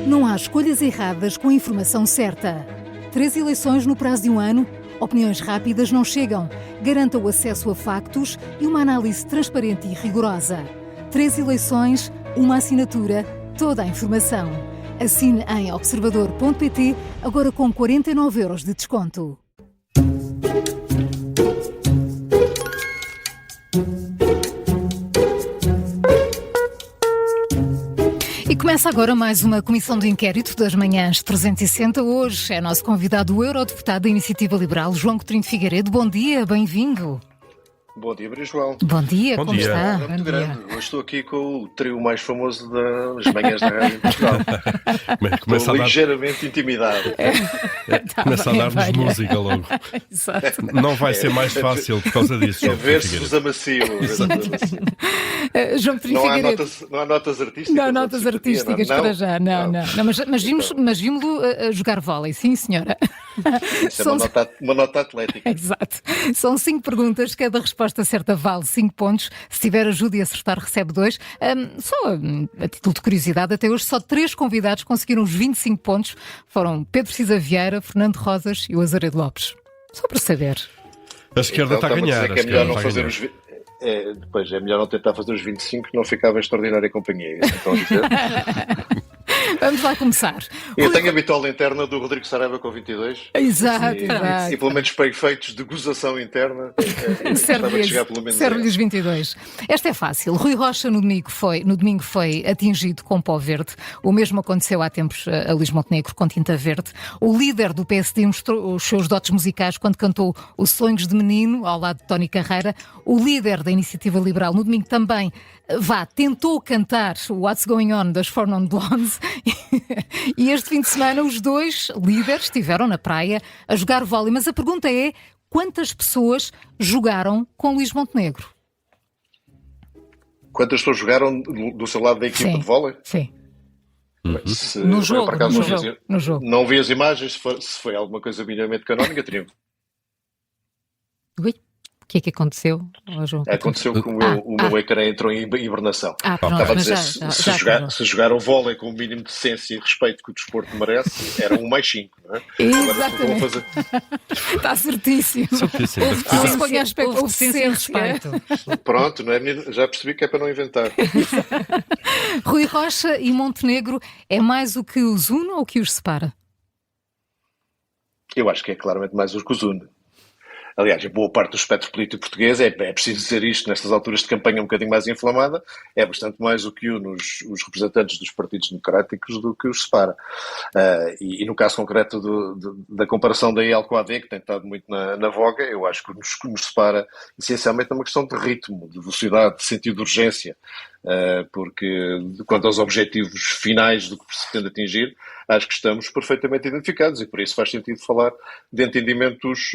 Não há escolhas erradas com a informação certa. 3 eleições no prazo de um ano? Opiniões rápidas não chegam. Garanta o acesso a factos e uma análise transparente e rigorosa. 3 eleições, uma assinatura, toda a informação. Assine em observador.pt, agora com 49 € de desconto. E começa agora mais uma comissão de inquérito das manhãs 360. Hoje é nosso convidado o eurodeputado da Iniciativa Liberal, João Coutinho de Figueiredo. Bom dia, bem-vindo. Bom dia, Maria João. Bom dia, como está? É muito grande. Hoje estou aqui com o trio mais famoso das manhãs da rádio em Portugal. Estou ligeiramente intimidado. Começa a dar-nos música logo. Exato. Não vai ser mais fácil por causa disso. Ver se vos amacio. João Coutinho de Figueiredo. Não há notas artísticas? Não há notas artísticas para já, não. Mas vimos-lo a jogar vôlei, sim senhora. Isso é uma nota atlética. Exato. São 5 perguntas, cada resposta certa vale 5 pontos. Se tiver ajuda e acertar, recebe 2. Só a título de curiosidade, até hoje só 3 convidados conseguiram os 25 pontos. Foram Pedro Cisa Vieira, Fernando Rosas e o Azeredo Lopes. Só para saber. A esquerda está a ganhar. É melhor não fazer os... Depois é melhor não tentar fazer os 25, que não ficava em extraordinária companhia. Então, vamos lá começar. Eu tenho a vitória interna do Rodrigo Saraiva com 22. Exato. E pelo menos para efeitos de gozação interna, serve-lhes 22. Esta é fácil. Rui Rocha no domingo foi atingido com pó verde. O mesmo aconteceu há tempos a Luís Montenegro com tinta verde. O líder do PSD mostrou os seus dotes musicais quando cantou Os Sonhos de Menino, ao lado de Tony Carreira. O líder da Iniciativa Liberal no domingo também tentou cantar o What's Going On das Four Non Blondes. E este fim de semana os 2 líderes estiveram na praia a jogar vôlei. Mas a pergunta é, quantas pessoas jogaram com Luís Montenegro? Quantas pessoas jogaram do seu lado da equipa de vôlei? Sim. No jogo. Não vi as imagens, se foi alguma coisa minimamente canónica, teria... Ui. O que é que aconteceu, João? Aconteceu que o meu ecrã entrou em hibernação. Estava a dizer, se jogaram vôlei com o mínimo de decência e respeito que o desporto merece, era 1 mais 5, não é? Exatamente. Está certíssimo. Houve decência e respeito. Pronto, não é? Já percebi que é para não inventar. Rui Rocha e Montenegro é mais o que os une ou o que os separa? Eu acho que é claramente mais o que os une. Aliás, boa parte do espectro político português, é preciso dizer isto nestas alturas de campanha um bocadinho mais inflamada, é bastante mais o que une os representantes dos partidos democráticos do que os separa. E no caso concreto da comparação da IEL com a AD, que tem estado muito na voga, eu acho que nos separa essencialmente uma questão de ritmo, de velocidade, de sentido de urgência. Porque quanto aos objetivos finais do que se pretende atingir, acho que estamos perfeitamente identificados e por isso faz sentido falar de entendimentos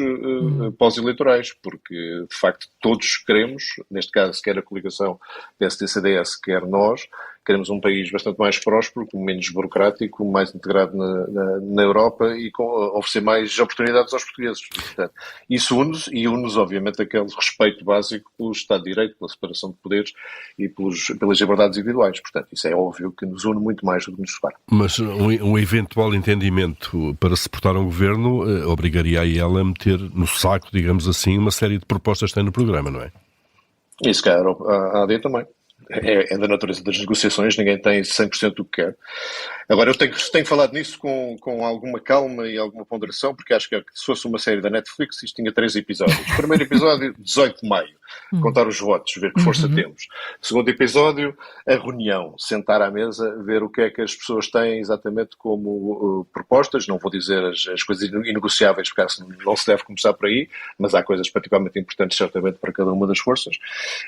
pós-eleitorais, porque de facto todos queremos, neste caso quer a coligação PSD-CDS, quer nós, queremos um país bastante mais próspero, menos burocrático, mais integrado na Europa e oferecer mais oportunidades aos portugueses. Portanto, isso une-nos obviamente aquele respeito básico pelo Estado de Direito, pela separação de poderes e pelas liberdades individuais. Portanto, isso é óbvio que nos une muito mais do que nos separa. Mas um eventual entendimento para se portar um governo obrigaria a ela a meter no saco, digamos assim, uma série de propostas que tem no programa, não é? E se calhar a AD também. É da natureza das negociações, ninguém tem 100% do que quer. Agora, eu tenho falado nisso com alguma calma e alguma ponderação, porque acho que se fosse uma série da Netflix, isto tinha 3 episódios. Primeiro episódio, 18 de maio, contar os votos, ver que força temos. Segundo episódio, a reunião, sentar à mesa, ver o que é que as pessoas têm exatamente como propostas. Não vou dizer as coisas inegociáveis, porque não se deve começar por aí, mas há coisas particularmente importantes, certamente, para cada uma das forças.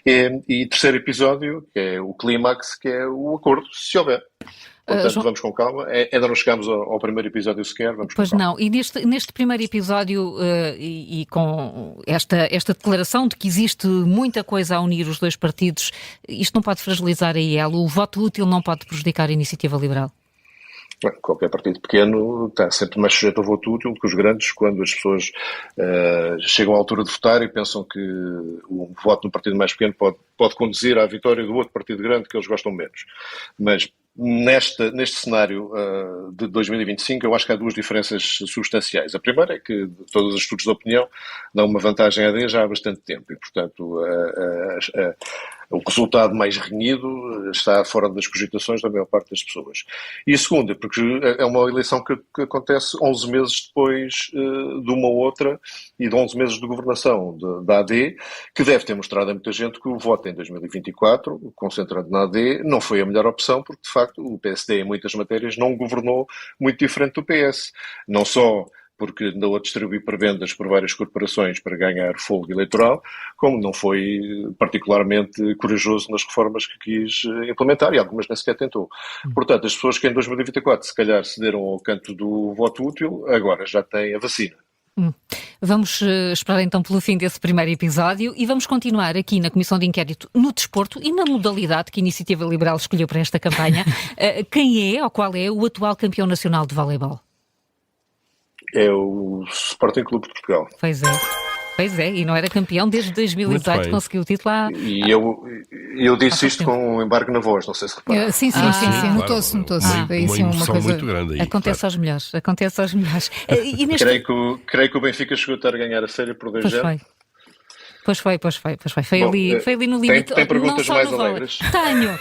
E terceiro episódio, que é o clímax, que é o acordo, se houver. Portanto, vamos com calma. Ainda não chegámos ao primeiro episódio sequer. Vamos pois com calma. Não. E neste primeiro episódio, e com esta declaração de que existe muita coisa a unir os 2 partidos, isto não pode fragilizar a IEL? O voto útil não pode prejudicar a Iniciativa Liberal? Qualquer partido pequeno está sempre mais sujeito ao voto útil do que os grandes, quando as pessoas chegam à altura de votar e pensam que o voto no partido mais pequeno pode conduzir à vitória do outro partido grande que eles gostam menos. Mas neste cenário de 2025, eu acho que há duas diferenças substanciais. A primeira é que todos os estudos de opinião dão uma vantagem à AD já há bastante tempo e, portanto, o resultado mais renhido está fora das cogitações da maior parte das pessoas. E a segunda, porque é uma eleição que acontece 11 meses depois de uma outra e de 11 meses de governação da AD, que deve ter mostrado a muita gente que o voto em 2024, concentrado na AD, não foi a melhor opção, porque, de facto, o PSD, em muitas matérias, não governou muito diferente do PS. Não só porque andou a distribuir prebendas por várias corporações para ganhar fôlego eleitoral, como não foi particularmente corajoso nas reformas que quis implementar, e algumas nem sequer tentou. Portanto, as pessoas que em 2024 se calhar cederam ao canto do voto útil, agora já têm a vacina. Vamos esperar então pelo fim desse primeiro episódio e vamos continuar aqui na Comissão de Inquérito no desporto e na modalidade que a Iniciativa Liberal escolheu para esta campanha. Quem é ou qual é o atual campeão nacional de voleibol? É o Sporting Clube de Portugal. Pois é, e não era campeão desde 2018, conseguiu o título lá. E eu disse isto com um embargo na voz, não sei se repara. Sim, claro, notou-se. Uma emoção muito grande aí. Acontece aos melhores. E neste... creio que o Benfica chegou a estar a ganhar a série por 2-0. Pois foi. Foi ali no limite. Tem perguntas mais alegres? Tenho.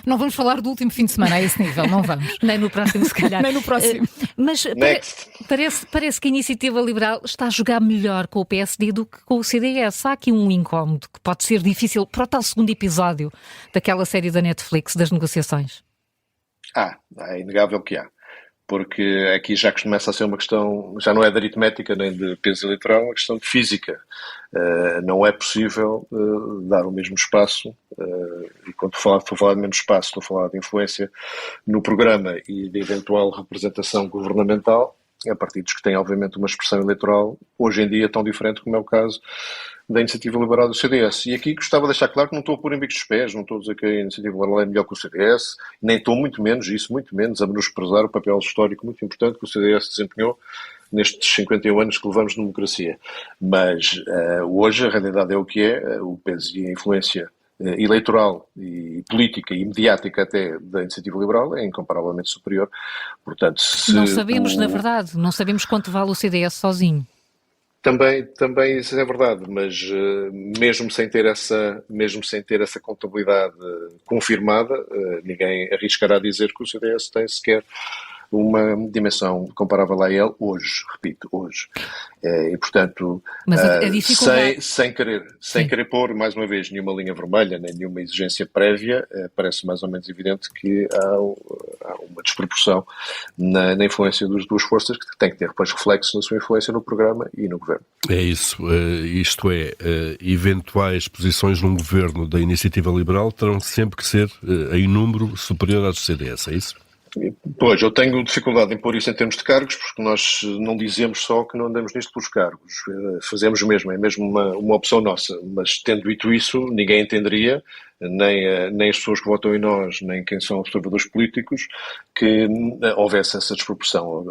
Não vamos falar do último fim de semana a esse nível, não vamos. Nem no próximo, se calhar. Nem no próximo. Mas parece que a Iniciativa Liberal está a jogar melhor com o PSD do que com o CDS. Há aqui um incómodo que pode ser difícil para o tal segundo episódio daquela série da Netflix, das negociações. É inegável que há. Porque aqui já começa a ser uma questão, já não é de aritmética nem de peso eleitoral, é uma questão de física. Não é possível dar o mesmo espaço, e quando estou a falar de mesmo espaço, estou a falar de influência no programa e de eventual representação governamental, a partidos que têm, obviamente, uma expressão eleitoral, hoje em dia tão diferente como é o caso da Iniciativa Liberal do CDS. E aqui gostava de deixar claro que não estou a pôr em bicos dos pés, não estou a dizer que a Iniciativa Liberal é melhor que o CDS, nem estou muito menos a menosprezar o papel histórico muito importante que o CDS desempenhou nestes 51 anos que levamos de democracia. Mas hoje a realidade é o que é, o peso e a influência eleitoral e política e mediática até da Iniciativa Liberal é incomparavelmente superior. Portanto, não sabemos, na verdade, não sabemos quanto vale o CDS sozinho. Também isso é verdade, mas mesmo sem ter essa contabilidade confirmada, ninguém arriscará dizer que o CDS tem sequer uma dimensão comparável a ele hoje, repito, hoje. E, portanto, mas a dificuldade... sem querer pôr, mais uma vez, nenhuma linha vermelha, nem nenhuma exigência prévia, parece mais ou menos evidente que há uma desproporção na influência das duas forças que tem que ter depois reflexo na sua influência no programa e no governo. É isso, isto é, eventuais posições num governo da Iniciativa Liberal terão sempre que ser em número superior às do CDS, é isso? Pois, eu tenho dificuldade em pôr isso em termos de cargos, porque nós não dizemos só que não andamos nisto pelos cargos, fazemos mesmo, é mesmo uma opção nossa, mas tendo dito isso, ninguém entenderia, nem as pessoas que votam em nós, nem quem são observadores políticos, que houvesse essa desproporção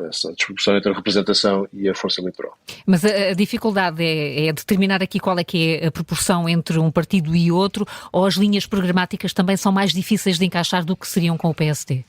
entre a representação e a força eleitoral. Mas a dificuldade é determinar aqui qual é que é a proporção entre um partido e outro, ou as linhas programáticas também são mais difíceis de encaixar do que seriam com o PSD?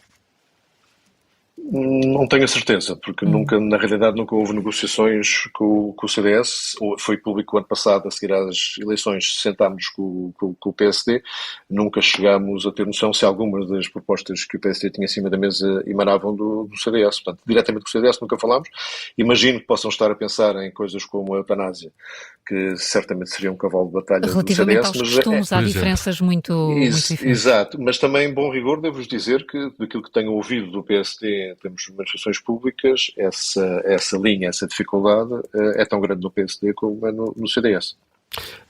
Não tenho a certeza, porque na realidade nunca houve negociações com o CDS. Foi público o ano passado, a seguir às eleições, sentámos com o PSD, nunca chegámos a ter noção se algumas das propostas que o PSD tinha em cima da mesa emanavam do CDS. Portanto, diretamente com o CDS nunca falámos. Imagino que possam estar a pensar em coisas como a eutanásia, que certamente seria um cavalo de batalha do CDS. Relativamente aos costumes, há diferenças muito diferentes. Exato, mas também, em bom rigor, devo-vos dizer que daquilo que tenho ouvido do PSD em termos de manifestações públicas, essa linha, essa dificuldade é tão grande no PSD como é no CDS.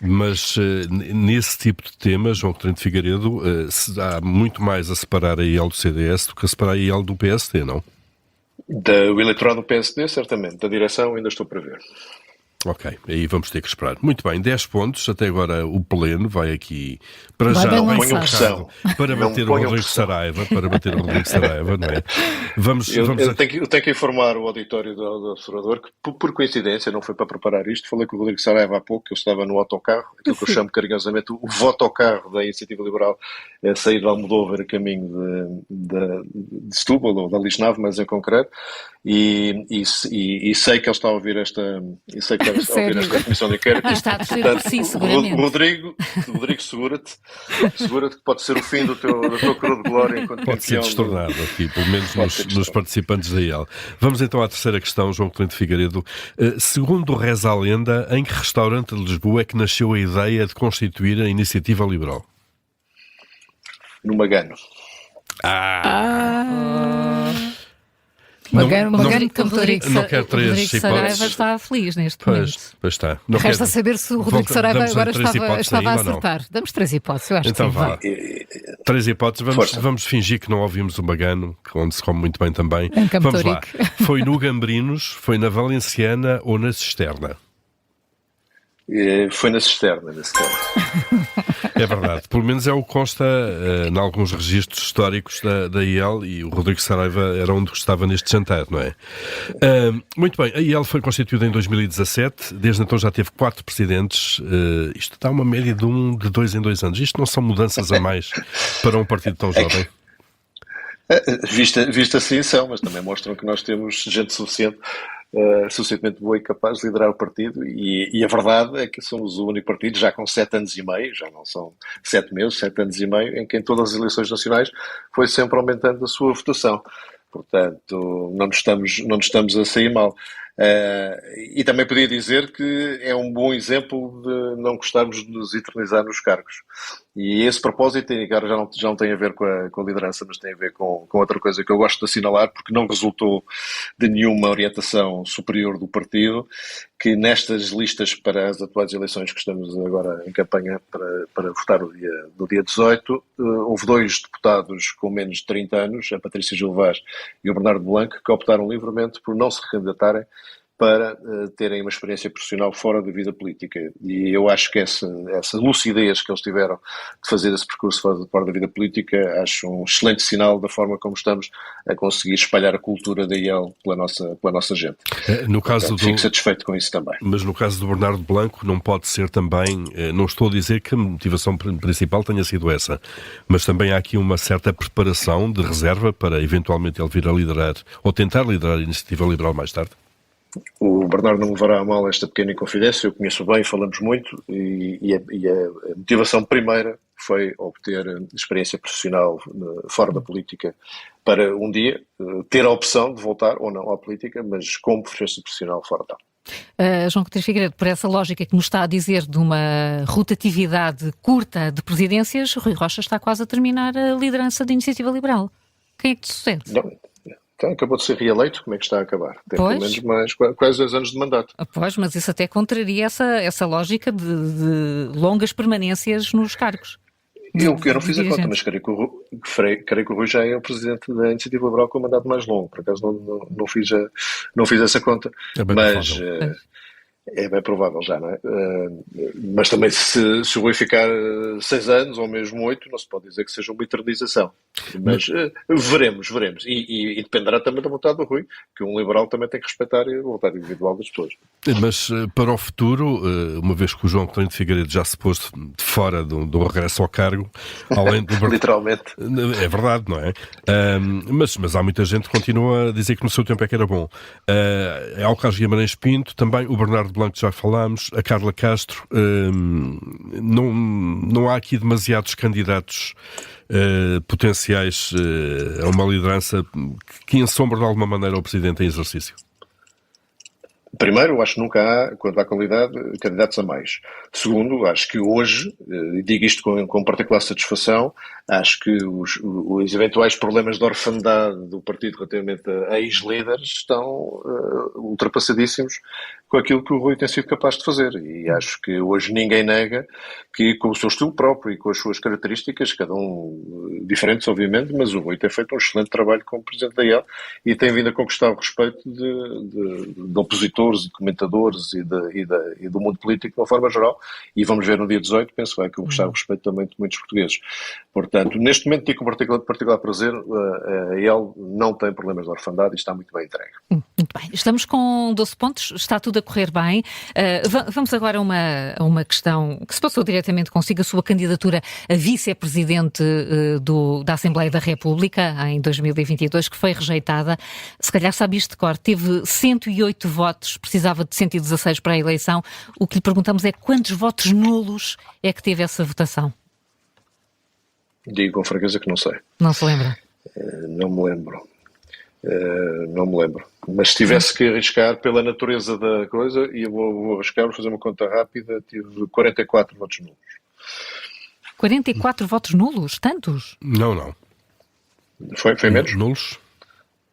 Mas nesse tipo de temas, João Coutinho de Figueiredo, há muito mais a separar a IEL do CDS do que a separar a IEL do PSD, não? Do eleitorado do PSD, certamente. Da direção ainda estou para ver. Ok, aí vamos ter que esperar. Muito bem, 10 pontos. Até agora o pleno vai aqui para Vai já bem bem lançado. colocado para Não bater o ponham Rodrigo pressão. Saraiva, não é? Vamos Eu tenho que informar o auditório do Observador que, por coincidência, não foi para preparar isto, falei com o Rodrigo Saraiva há pouco, que eu estava no autocarro, aquilo que eu chamo carinhosamente o votocarro da Iniciativa Liberal, a sair de Almodóvar a caminho de Setúbal, ou da Lisnave, mas em concreto, e sei que ele está a ouvir esta comissão de inquérito. E está a torcer por si, seguramente. Rodrigo, segura-te que pode ser o fim da tua coroa de glória enquanto Pode ser campeão destornado aqui, pelo menos Pode ser nos destornado. participantes da IEL. Vamos então à terceira questão, João Clemente Figueiredo. Segundo reza a lenda, em que restaurante de Lisboa é que nasceu a ideia de constituir a Iniciativa Liberal? no Magano. Magano não- Cantorico. não quero O três Rodrigo Saraiva hipóteses. está feliz neste momento. Pois está. Não Resta quero- saber se o Rodrigo Volta- Saraiva damos agora três estava hipóteses a ainda ou não? acertar. Damos 3 hipóteses, eu acho Então que sim. vá. Vai. 3 hipóteses, Força. vamos fingir que não ouvimos o Magano, onde se come muito bem também. Em Campo Vamos lá. Torico. Foi no Gambrinos, foi na Valenciana ou na Cisterna? Foi na cisterna, nesse caso. É verdade. Pelo menos é o que consta em alguns registros históricos da IEL, e o Rodrigo Saraiva era onde estava neste jantar, não é? Muito bem, a IEL foi constituída em 2017, desde então já teve 4 presidentes, isto dá uma média de 2 em 2 anos. Isto não são mudanças a mais para um partido tão jovem? Vista assim são, mas também mostram que nós temos gente suficientemente boa e capaz de liderar o partido, e a verdade é que somos o único partido, já com 7 anos e meio, já não são 7 meses, 7 anos e meio, em que em todas as eleições nacionais foi sempre aumentando a sua votação. Portanto, não nos estamos a sair mal. E também podia dizer que é um bom exemplo de não gostarmos de nos eternizar nos cargos. E esse propósito agora já não tem a ver com a liderança, mas tem a ver com outra coisa que eu gosto de assinalar, porque não resultou de nenhuma orientação superior do partido, que nestas listas para as atuais eleições que estamos agora em campanha para votar no dia 18, houve 2 deputados com menos de 30 anos, a Patrícia Gil Vaz e o Bernardo Blanco, que optaram livremente por não se recandidatarem para terem uma experiência profissional fora da vida política. E eu acho que essa lucidez que eles tiveram de fazer esse percurso fora da vida política, acho um excelente sinal da forma como estamos a conseguir espalhar a cultura da IEL pela nossa gente. No caso Portanto, fico satisfeito com isso também. Mas no caso do Bernardo Blanco não pode ser também, não estou a dizer que a motivação principal tenha sido essa, mas também há aqui uma certa preparação de reserva para eventualmente ele vir a liderar, ou tentar liderar a Iniciativa Liberal mais tarde? O Bernardo não levará a mal esta pequena inconfidência, eu conheço bem, falamos muito, e a motivação primeira foi obter experiência profissional fora da política para um dia ter a opção de voltar ou não à política, mas com preferência profissional fora dela. João Coutinho Figueiredo, por essa lógica que nos está a dizer de uma rotatividade curta de presidências, Rui Rocha está quase a terminar a liderança da Iniciativa Liberal. Quem é que te sucede? Não. Então, acabou de ser reeleito, como é que está a acabar? Tem Pois. pelo menos mais quase 2 anos de mandato. Pois, mas isso até contraria essa lógica de longas permanências nos cargos. Eu não fiz a dirigente. conta, mas creio que o Rui já é o presidente da Iniciativa Liberal com o mandato mais longo. Por acaso não fiz essa conta, É bem mas provável. é bem provável já, não é? Mas também se o Rui ficar 6 anos ou mesmo 8, não se pode dizer que seja uma eternização. Mas veremos. E dependerá também da vontade do Rui, que um liberal também tem que respeitar a vontade individual das pessoas. Mas para o futuro, uma vez que o João Clemente Figueiredo já se pôs de fora do regresso ao cargo, além do... Literalmente. É verdade, não é? Mas há muita gente que continua a dizer que no seu tempo é que era bom. Há o Carlos Guimarães Pinto, também o Bernardo Blanco, já falámos, a Carla Castro. Não há aqui demasiados candidatos potenciais a uma liderança que ensombram de alguma maneira o Presidente em exercício. Primeiro, eu acho que nunca há, quando há qualidade, candidatos a mais. Segundo, acho que hoje, e digo isto com particular satisfação, acho que os eventuais problemas de orfandade do partido relativamente a ex-líderes estão ultrapassadíssimos com aquilo que o Rui tem sido capaz de fazer. E acho que hoje ninguém nega que, com o seu estilo próprio e com as suas características, cada um diferentes, obviamente, mas o Rui tem feito um excelente trabalho como Presidente da IEL e tem vindo a conquistar o respeito de opositores e comentadores e do mundo político de uma forma geral. E vamos ver no dia 18, penso que vai conquistar o respeito também de muitos portugueses. Portanto, neste momento, digo com particular prazer, a IEL não tem problemas de orfandade e está muito bem entregue. Muito bem. Estamos com 12 pontos, está tudo a correr bem. Vamos agora a uma questão que se passou diretamente consigo, a sua candidatura a vice-presidente da Assembleia da República em 2022, que foi rejeitada. Se calhar sabe isto de cor, teve 108 votos, precisava de 116 para a eleição. O que lhe perguntamos é quantos votos nulos é que teve essa votação? Digo com franqueza que não sei. Não se lembra? Não me lembro. Não me lembro. Mas se tivesse que arriscar pela natureza da coisa, e eu vou arriscar, vou fazer uma conta rápida, tive 44 votos nulos. 44 votos nulos? Tantos? Não. Foi menos? Nulos?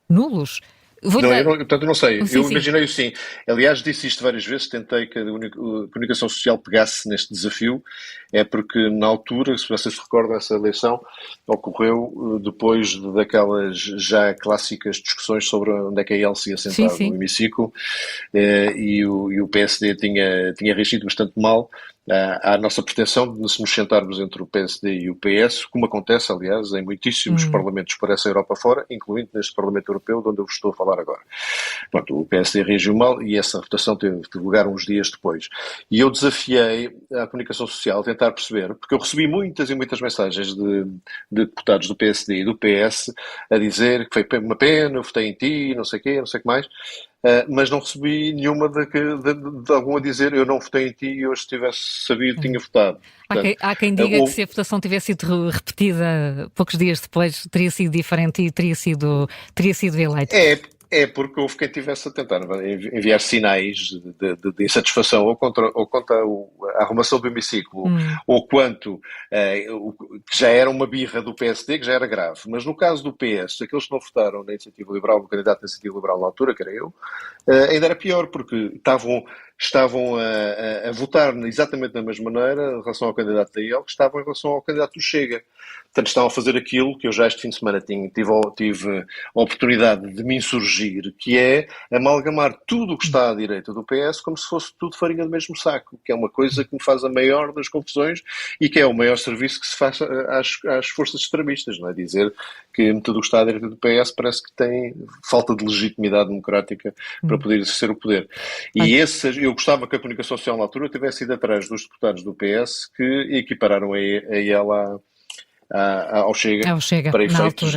Nulos? Portanto, não sei. Sim, sim. Imaginei-o sim. Aliás, disse isto várias vezes, tentei que a comunicação social pegasse neste desafio, é porque na altura, se vocês se recordam, essa eleição ocorreu depois daquelas já clássicas discussões sobre onde é que a IEL se ia sentar no hemiciclo, e o PSD tinha reagido bastante mal à nossa pretensão de nos sentarmos entre o PSD e o PS, como acontece, aliás, em muitíssimos parlamentos por essa Europa fora, incluindo neste Parlamento Europeu, de onde eu vos estou a falar agora. Pronto, o PSD reagiu mal e essa votação teve lugar uns dias depois. E eu desafiei a comunicação social a tentar perceber, porque eu recebi muitas e muitas mensagens de deputados do PSD e do PS a dizer que foi uma pena, eu votei em ti, não sei o quê, não sei o que mais. Mas não recebi nenhuma de algum a dizer eu não votei em ti e hoje se tivesse sabido tinha votado. Portanto, há quem diga que se a votação tivesse sido repetida poucos dias depois teria sido diferente e teria sido eleito. É porque houve quem estivesse a tentar enviar sinais de insatisfação ou contra a arrumação do hemiciclo, ou quanto que já era uma birra do PSD, que já era grave. Mas no caso do PS, aqueles que não votaram na Iniciativa Liberal, no candidato da Iniciativa Liberal na altura, que era eu, ainda era pior, porque estavam a votar exatamente da mesma maneira em relação ao candidato da IEL que estavam em relação ao candidato do Chega. Portanto, estavam a fazer aquilo que eu já este fim de semana tive a oportunidade de me insurgir, que é amalgamar tudo o que está à direita do PS como se fosse tudo farinha do mesmo saco, que é uma coisa que me faz a maior das confusões e que é o maior serviço que se faz às forças extremistas, não é? Dizer que tudo o que está à direita do PS parece que tem falta de legitimidade democrática para poder exercer o poder. E eu gostava que a comunicação social na altura tivesse ido atrás dos deputados do PS que equipararam a IEL ao Chega, para efeitos,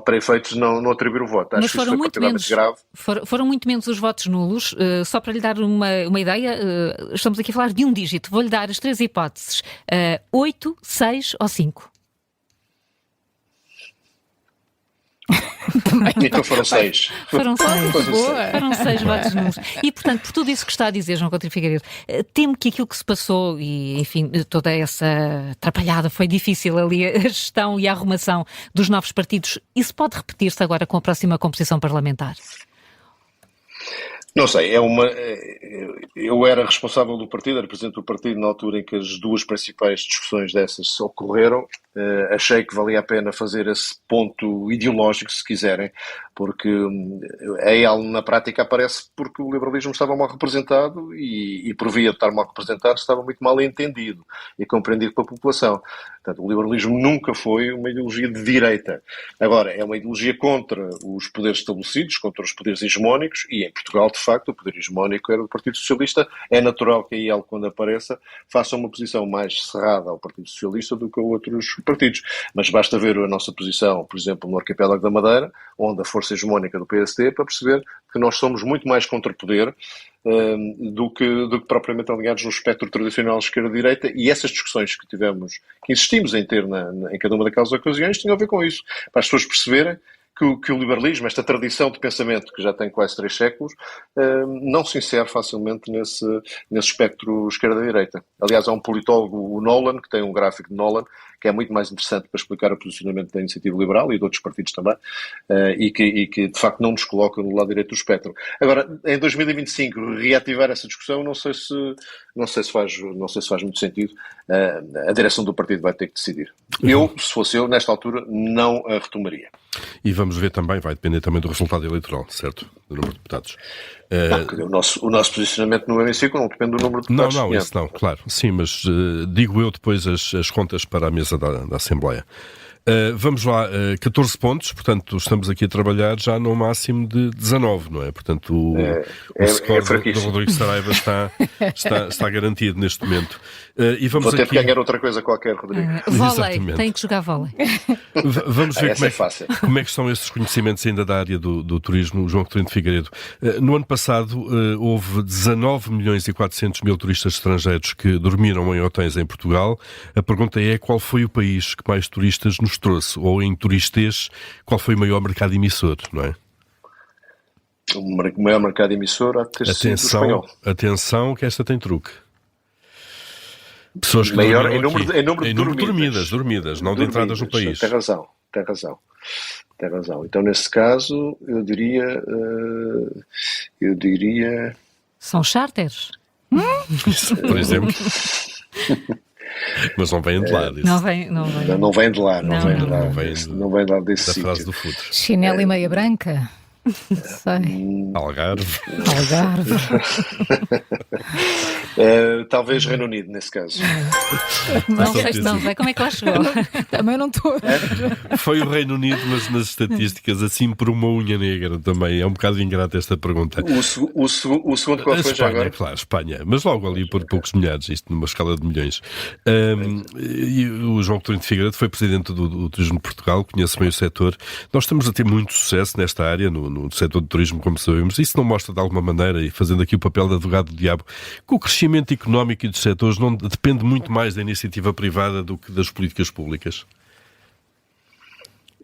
para efeitos não atribuir o voto. Acho Mas foram que isso foi particularmente grave. Foram muito menos os votos nulos. Só para lhe dar uma ideia, estamos aqui a falar de um dígito. Vou-lhe dar as 3 hipóteses. 8, 6 ou 5? Então foram 6. Foram 6 votos nulos. E, portanto, por tudo isso que está a dizer, João Coutinho Figueiredo, temo que aquilo que se passou e, enfim, toda essa atrapalhada foi difícil ali, a gestão e a arrumação dos novos partidos. Isso pode repetir-se agora com a próxima composição parlamentar? Não sei, eu era responsável do partido, era presidente do partido na altura em que as duas principais discussões dessas ocorreram. Achei que valia a pena fazer esse ponto ideológico, se quiserem, porque a EL na prática aparece porque o liberalismo estava mal representado e por via de estar mal representado estava muito mal entendido e compreendido pela população. Portanto, o liberalismo nunca foi uma ideologia de direita. Agora, é uma ideologia contra os poderes estabelecidos, contra os poderes hegemónicos, e em Portugal, de facto, o poder hegemónico era do Partido Socialista. É natural que a IEL, quando apareça, faça uma posição mais cerrada ao Partido Socialista do que a outros partidos. Mas basta ver a nossa posição, por exemplo, no Arquipélago da Madeira, onde a força hegemónica do PSD, para perceber que nós somos muito mais contra-poder do que propriamente alinhados no espectro tradicional esquerda-direita, e essas discussões que insistimos em ter em cada uma daquelas ocasiões, tinham a ver com isso, para as pessoas perceberem que o liberalismo, esta tradição de pensamento que já tem quase 3 séculos, não se insere facilmente nesse espectro esquerda-direita. Aliás, há um politólogo, o Nolan, que tem um gráfico de Nolan, que é muito mais interessante para explicar o posicionamento da Iniciativa Liberal e de outros partidos também, e que de facto não nos coloca no lado direito do espectro. Agora, em 2025, reativar essa discussão, não sei se faz muito sentido. A direção do partido vai ter que decidir. Se fosse eu, nesta altura, não a retomaria. E vamos ver também, vai depender também do resultado eleitoral, certo? Do número de deputados. O nosso posicionamento no hemiciclo não depende do número de deputados. Não, isso não, claro. Sim, mas digo eu depois as contas para a mesa da Assembleia. Vamos lá, 14 pontos, portanto estamos aqui a trabalhar já no máximo de 19, não é? Portanto o score do Rodrigo Saraiva está garantido neste momento. E vamos Vou ter aqui... que ganhar outra coisa qualquer, Rodrigo. Vôlei, tem que jogar vôlei. Vamos ver como é que são esses conhecimentos ainda da área do turismo, João Coutinho de Figueiredo. No ano passado houve 19 milhões e 400 mil turistas estrangeiros que dormiram em hotéis em Portugal. A pergunta é qual foi o país que mais turistas nos trouxe? Ou em turistês, qual foi o maior mercado emissor, não é? O maior mercado emissor há de ter sido o espanhol. Atenção que esta tem truque. Pessoas que maior em número de dormidas, não de entradas no país. Tem razão. Então, nesse caso, eu diria... São charters? Por exemplo. Mas não vêm de lá. Não vem de lá. Não vem de lá desse sítio. Da frase do futuro. Chinelo e meia branca? Sei. Algarve. Talvez Reino Unido, nesse caso. Não sei se não sei. Como é que lá chegou? Também não estou. Foi o Reino Unido, mas nas estatísticas, assim por uma unha negra também. É um bocado ingrato esta pergunta. O segundo qual foi já agora? Claro, Espanha. Mas logo ali por poucos milhares, isto numa escala de milhões. E o João Coutinho de Figueiredo foi presidente do Turismo de Portugal, conhece bem o setor. Nós estamos a ter muito sucesso nesta área, no setor do turismo, como sabemos. Isso não mostra de alguma maneira, e fazendo aqui o papel de advogado do diabo, que o crescimento económico e dos setores não depende muito mais da iniciativa privada do que das políticas públicas?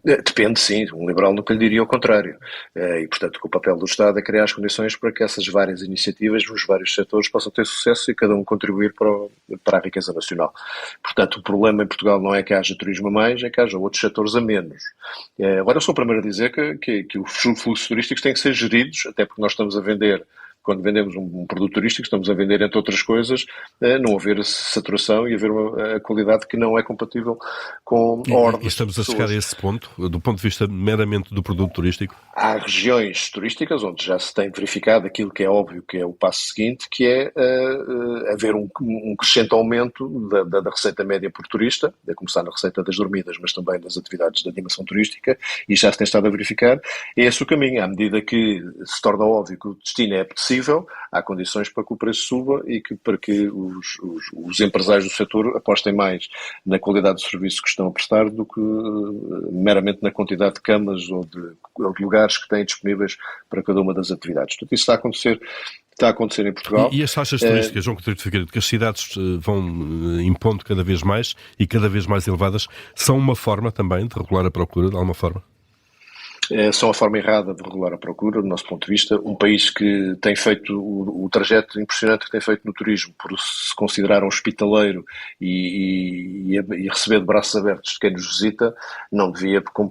Depende, sim. Um liberal nunca lhe diria o contrário. E, portanto, que o papel do Estado é criar as condições para que essas várias iniciativas nos vários setores possam ter sucesso e cada um contribuir para a riqueza nacional. Portanto, o problema em Portugal não é que haja turismo a mais, é que haja outros setores a menos. Agora, eu sou o primeiro a dizer que os fluxos turísticos têm que ser geridos, até porque nós estamos a vender... Quando vendemos um produto turístico, estamos a vender, entre outras coisas, não haver saturação e haver a qualidade que não é compatível com a ordem. E estamos a chegar a esse ponto, do ponto de vista meramente do produto turístico? Há regiões turísticas onde já se tem verificado aquilo que é óbvio, que é o passo seguinte, que é haver um crescente aumento da receita média por turista, a começar na receita das dormidas, mas também das atividades de animação turística, e já se tem estado a verificar. É esse o caminho. À medida que se torna óbvio que o destino é apetecível, há condições para que o preço suba e para que os empresários do setor apostem mais na qualidade do serviço que estão a prestar do que meramente na quantidade de camas ou de lugares que têm disponíveis para cada uma das atividades. Portanto, isso está a acontecer em Portugal. E as taxas turísticas, João Coutinho de Figueiredo, que as cidades vão impondo cada vez mais e cada vez mais elevadas, são uma forma também de regular a procura, de alguma forma? São a forma errada de regular a procura, do nosso ponto de vista. Um país que tem feito o trajeto impressionante que tem feito no turismo, por se considerar um hospitaleiro e receber de braços abertos quem nos visita, não devia, como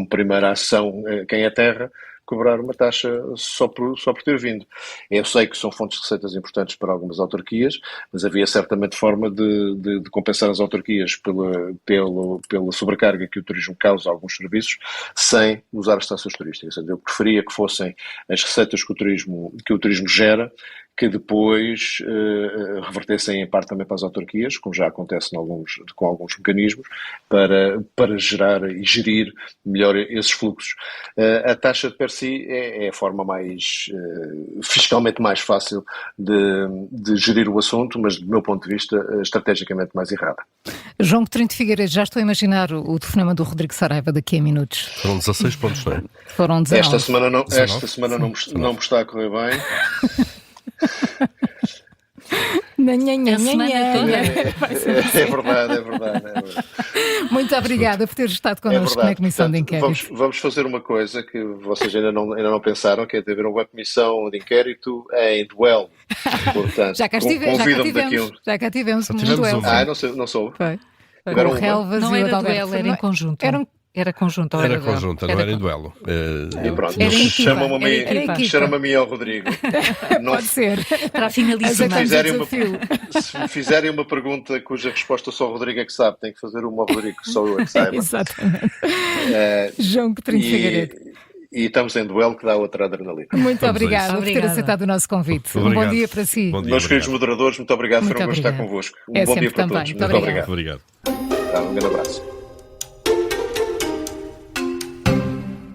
primeira ação, quem é terra, cobrar uma taxa só por ter vindo. Eu sei que são fontes de receitas importantes para algumas autarquias, mas havia certamente forma de compensar as autarquias pela sobrecarga que o turismo causa a alguns serviços, sem usar as taxas turísticas. Eu preferia que fossem as receitas que o turismo gera, que depois revertessem em parte também para as autarquias, como já acontece com alguns mecanismos, para gerar e gerir melhor esses fluxos. A taxa de per si é a forma fiscalmente mais fácil de gerir o assunto, mas do meu ponto de vista, estrategicamente mais errada. João Coutinho de Figueiredo, já estou a imaginar o telefonema do Rodrigo Saraiva daqui a minutos. Foram 16 pontos, não é? Foram 19. Esta semana não me está a correr bem. A semana toda. É verdade. Muito obrigada por ter estado connosco na Comissão de Portanto, Inquérito. vamos fazer uma coisa que vocês ainda não pensaram, que é de haver uma comissão de inquérito em duelo. Portanto, Já cá tivemos um duelo. Não soube. Foi. Tiveram Com o uma. Relvas Não e o era Adalberto. duelo, era em conjunto. Era conjunto, ou Era duelo? conjunta, não era em duelo. E pronto, Era equipa, chama-me a mim ao Rodrigo. Não, Pode ser. Para a finalíssima. se fizerem uma pergunta cuja resposta só o Rodrigo é que sabe, tem que fazer uma ao Rodrigo, que só eu é que saiba. Exatamente. João Coutinho de Figueiredo. E estamos em duelo, que dá outra adrenalina. Muito Vamos a obrigada por ter Obrigada. aceitado o nosso convite. Um bom Obrigado. dia para si. Bom dia, Meus queridos obrigado. moderadores, muito obrigado, Muito foi um gosto estar obrigada. convosco. É Um bom sempre dia para também. todos. Muito Muito obrigada. obrigado. Obrigado. Um grande abraço.